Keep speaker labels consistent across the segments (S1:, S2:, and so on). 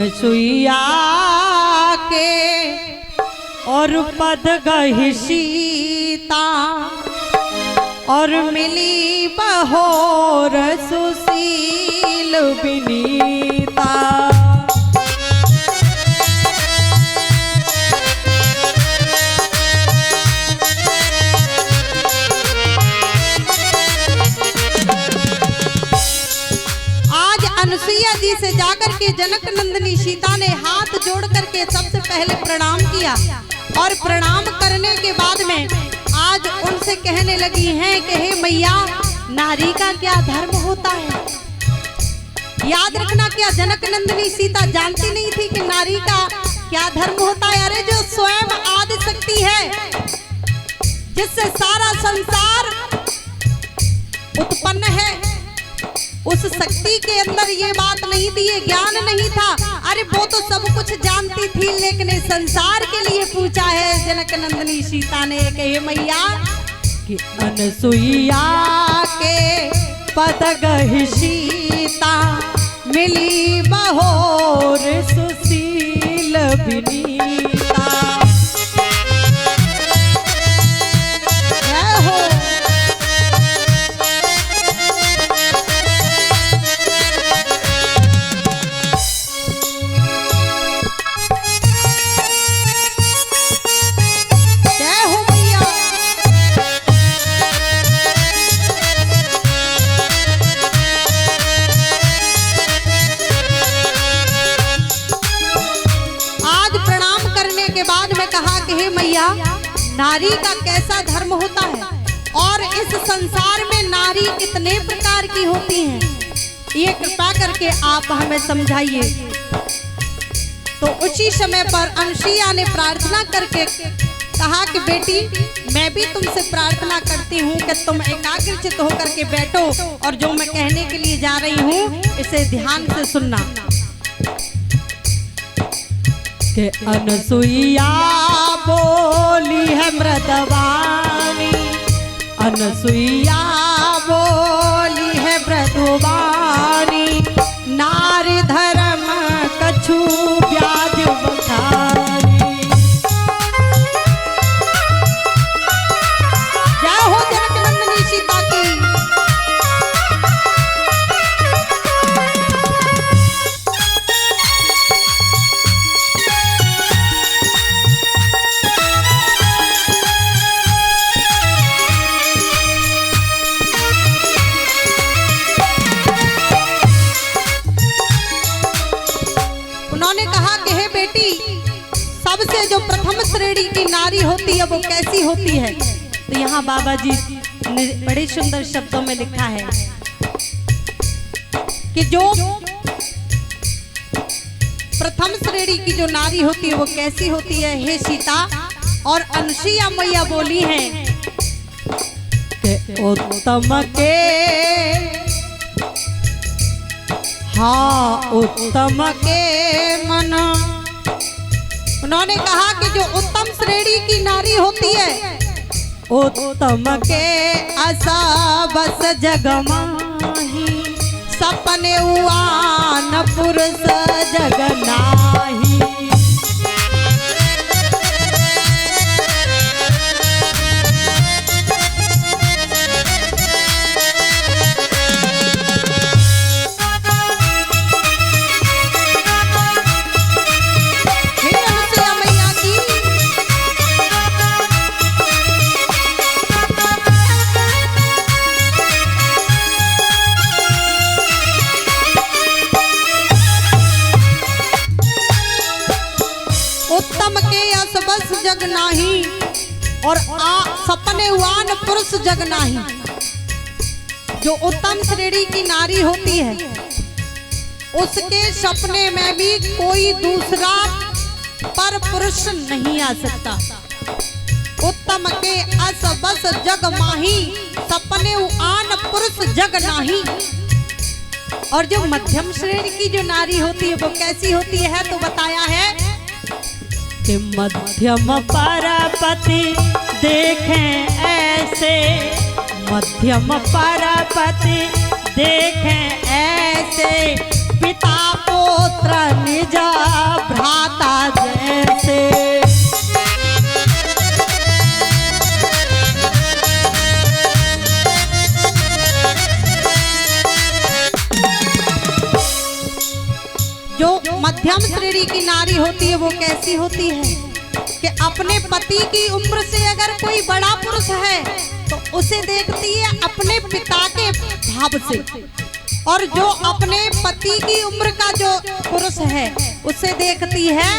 S1: सुइया के और पद गहि सीता और मिली बहोर सुशील विनीता। अनुसुईया जी से जाकर के जनक नंदिनी सीता ने हाथ जोड़ करके सबसे पहले प्रणाम किया और प्रणाम करने के बाद में आज उनसे कहने लगी हैं कि हे मैया, नारी का क्या धर्म होता है। याद रखना, क्या जनक नंदिनी सीता जानती नहीं थी कि नारी का क्या धर्म होता है। अरे जो स्वयं आदि शक्ति है, जिससे सारा संसार उत्पन्न है, उस शक्ति के अंदर ये बात नहीं थी, ये ज्ञान नहीं था। अरे वो तो सब कुछ जानती थी, लेकिन संसार के लिए पूछा है जनक नंदिनी सीता ने कि हे मैया, कि अनुसुईया के पद गहि सीता मिली बहोर सुशील विनीता। नारी का कैसा धर्म होता है और इस संसार में नारी कितने प्रकार की होती हैं, ये कृपा करके आप हमें समझाइए। तो उसी समय पर अनुसुईया ने प्रार्थना करके कहा कि बेटी, मैं भी तुमसे प्रार्थना करती हूँ कि तुम एकाग्रचित होकर के बैठो और जो मैं कहने के लिए जा रही हूँ इसे ध्यान से सुनना। कि अनुसुईया बोली है मृदवाणी, अनुसुईया बोली है मृदुवाणी, नारी धर्म कछु ब्याज बखानी। जय हो जनक नंदिनी सीता की। सबसे जो प्रथम श्रेणी की नारी होती है वो कैसी होती है, तो यहाँ बाबा जी ने बड़े सुंदर शब्दों में लिखा है कि जो प्रथम श्रेणी की जो नारी होती है वो कैसी होती है। हे सीता और अनुसुईया मैया बोली हैं कि उत्तम के, हाँ उत्तम के मन। उन्होंने कहा कि जो उत्तम श्रेणी की नारी होती है, उत्तम के आशा बस जगमाही, सपने उआन पुरुष जगनाही। उत्तम के यश बस जग नाही और सपने उआन पुरुष जग नाही। जो उत्तम श्रेणी की नारी होती है उसके सपने में भी कोई दूसरा पर पुरुष नहीं आ सकता। उत्तम के यश बस जग माही, सपने उआन पुरुष जग नाही। और जो मध्यम श्रेणी की जो नारी होती है वो कैसी होती है, तो बताया है कि मध्यम परपति देखें ऐसे, मध्यम परपति देखें ऐसे, पिता को पुत्र निज भ्राता जैसे। जो मध्यम श्रेणी की नारी होती है वो कैसी होती है कि अपने पति की उम्र से अगर कोई बड़ा पुरुष है तो उसे देखती है अपने पिता के भाव से, और जो अपने पति की उम्र का जो पुरुष है उसे देखती है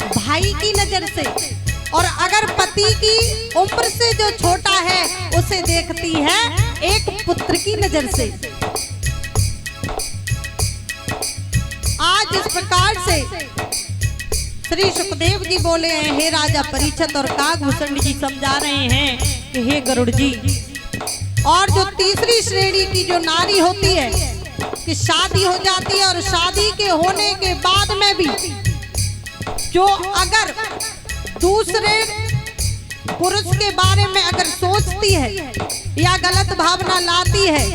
S1: भाई की नजर से, और अगर पति की उम्र से जो छोटा है उसे देखती है एक पुत्र की नजर से। आज इस प्रकार से श्री सुखदेव जी बोले हैं, हे राजा परीक्षित, और काकभूषण जी समझा रहे हैं कि हे गरुड़ जी। और जो तीसरी श्रेणी की जो नारी होती है कि शादी हो जाती है और शादी के होने के बाद में भी जो अगर दूसरे पुरुष के बारे में अगर सोचती है या गलत भावना लाती है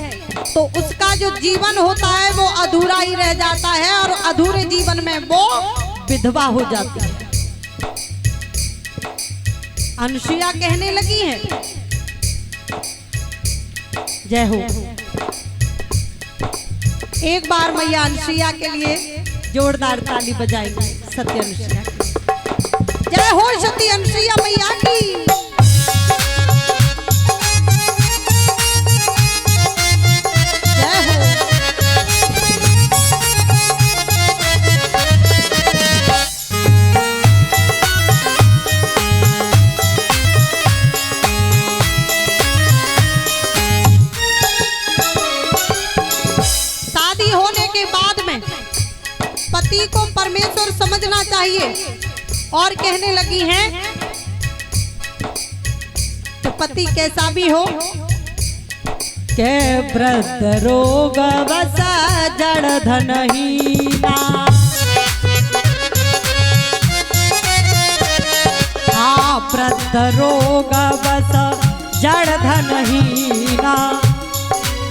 S1: तो उसका जो जीवन होता है वो अधूरा ही रह जाता है, और अधूरे जीवन में वो विधवा हो जाती है। अनुसुईया कहने लगी है, जय हो। एक बार मैया अनुसुईया के लिए जोरदार ताली बजाएंगे। सत्य अनुसुईया, जय हो सती अनुसुईया मैया की। पति को परमेश्वर समझना चाहिए, और कहने लगी हैं तो पति कैसा भी हो के वृद्ध रोग वसा जड़ धनहीना, हाँ वृद्ध रोग वसा जड़ धनहीना,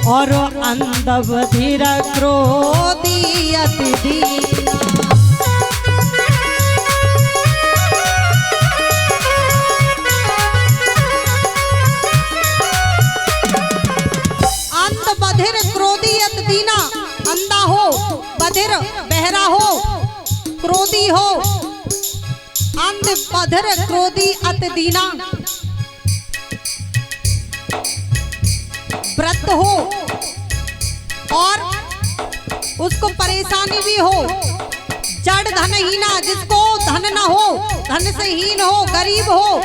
S1: और अंध बधिर क्रोधी अति दीना। अंध बधिर क्रोधी अति दीना, अंधा हो, बधिर बहरा हो, क्रोधी हो, अंध बधिर क्रोधी अति दीना, व्रत हो और उसको परेशानी भी हो, जड़ धनहीना, जिसको धन न हो, धन से हीन हो, गरीब हो,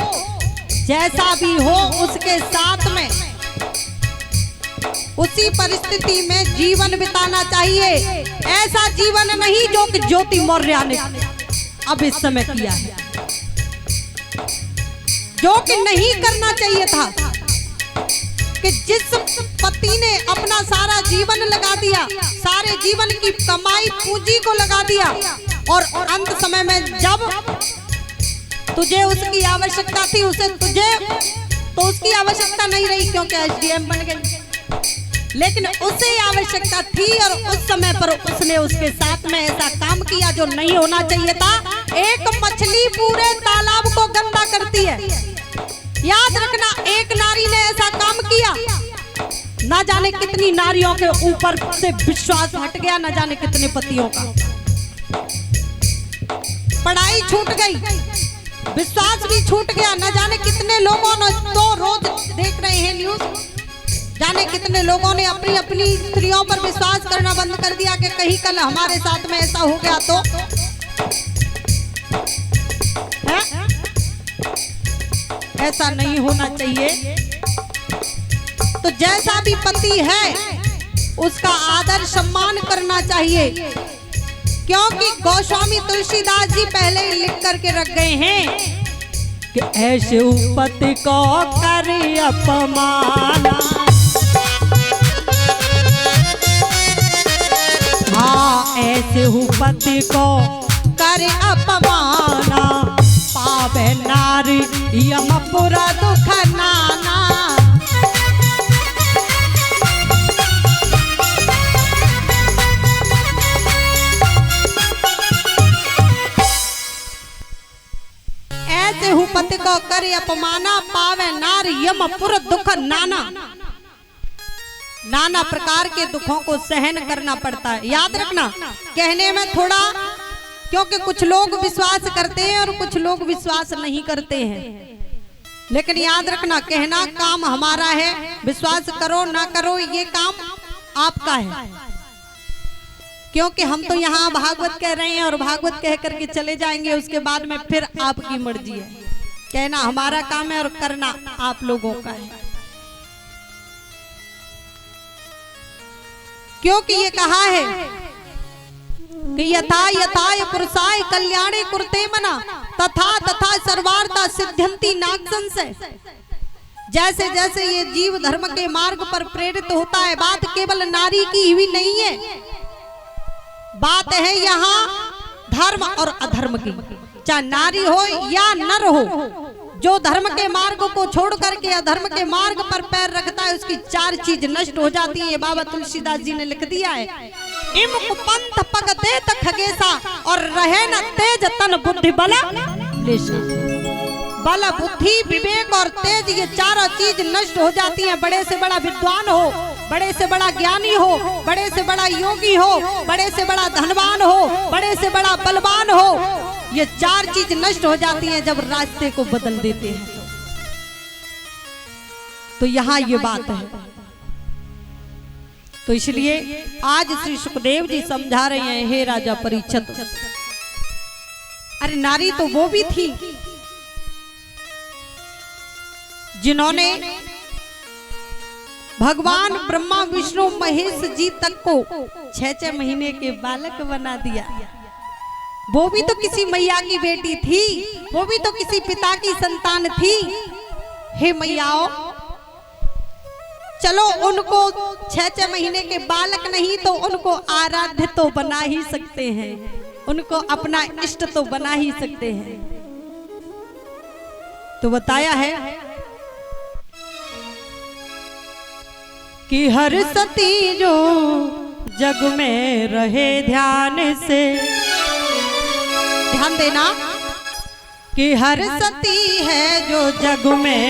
S1: जैसा भी हो उसके साथ में उसी परिस्थिति में जीवन बिताना चाहिए। ऐसा जीवन नहीं जो कि ज्योति मौर्य ने अब इस समय किया है, जो कि नहीं करना चाहिए था, कि जिस पति ने अपना सारा जीवन लगा दिया, सारे जीवन की कमाई पूंजी को लगा दिया, और अंत समय में जब तुझे उसकी आवश्यकता थी, उसे तुझे तो उसकी आवश्यकता नहीं रही क्योंकि एसडीएम बन गई, लेकिन उसे आवश्यकता थी और उस समय पर उसने उसके साथ में ऐसा काम किया जो नहीं होना चाहिए था। एक मछली पूरे तालाब को गंदा करती है, याद रखना। एक नारी ने ऐसा काम किया, ना जाने कितनी नारियों के ऊपर से विश्वास हट गया, ना जाने कितने पतियों का पढ़ाई छूट गई, विश्वास भी छूट गया, ना जाने कितने लोगों ने, तो रोज देख रहे हैं न्यूज़, जाने कितने लोगों ने अपनी अपनी स्त्रियों पर विश्वास करना बंद कर दिया कि कहीं कल हमारे साथ में ऐसा हो गया तो है? ऐसा नहीं होना चाहिए। तो जैसा भी पति है उसका आदर सम्मान करना चाहिए, क्योंकि गोस्वामी तुलसीदास जी पहले ही लिख करके रख गए हैं कि ऐसे पति को करे अपमाना, हाँ ऐसे पति को करे अपमाना, पावे नारी यमपुरा दुख नाना। ते हु पति को करे अपमाना, पावे नार यमपुर दुख नाना। नाना प्रकार के दुखों को सहन करना पड़ता है। याद रखना, कहने में थोड़ा, क्योंकि कुछ लोग विश्वास करते हैं और कुछ लोग विश्वास नहीं करते हैं, लेकिन याद रखना कहना काम हमारा है, विश्वास करो ना करो ये काम आपका है। क्योंकि हम तो यहाँ भागवत कह रहे हैं और भागवत कह करके चले जाएंगे, उसके बाद में फिर आपकी मर्जी है। कहना हमारा काम है और करना आप लोगों का है। क्योंकि ये कहा है कि यथा यथाय पुरुषाय कल्याणे कुरुते मना, तथा तथा सर्वार्था सिद्ध्यन्ति नागसंस। जैसे जैसे ये जीव धर्म के मार्ग पर प्रेरित होता है, बात केवल नारी की हुई नहीं है, बात है यहाँ धर्म और अधर्म की। चाहे नारी हो या नर हो, जो धर्म के मार्ग को छोड़ करके अधर्म के मार्ग पर पैर रखता है, उसकी 4 चीज नष्ट हो जाती है। बाबा तुलसीदास जी ने लिख दिया है, इम कुपंथ पग देत खगेसा, और रहे न तेज तन बुद्धि बल लेसा। बल, बुद्धि, विवेक और तेज, ये 4 चीज नष्ट हो जाती हैं। बड़े से बड़ा विद्वान हो, बड़े से बड़ा ज्ञानी हो, बड़े से बड़ा योगी हो, बड़े से बड़ा धनवान हो, बड़े से बड़ा बलवान हो, ये 4 चीज नष्ट हो जाती हैं जब रास्ते को बदल देते हैं। तो यहाँ ये बात है। तो इसलिए आज श्री सुखदेव जी समझा रहे हैं, हे राजा परीक्षित, अरे नारी तो वो भी थी जिन्होंने भगवान ब्रह्मा विष्णु महेश जी तक को 6-6 महीने के बालक बना दिया। वो भी तो किसी मैया की बेटी थी, वो भी तो किसी पिता की संतान थी। हे मैयाओ, चलो उनको 6-6 महीने के बालक नहीं तो उनको आराध्य तो बना ही सकते हैं, उनको अपना इष्ट तो बना ही सकते हैं। तो बताया है कि हर सती जो जग में रहे ध्यान से, ध्यान देना कि हर सती है जो जग में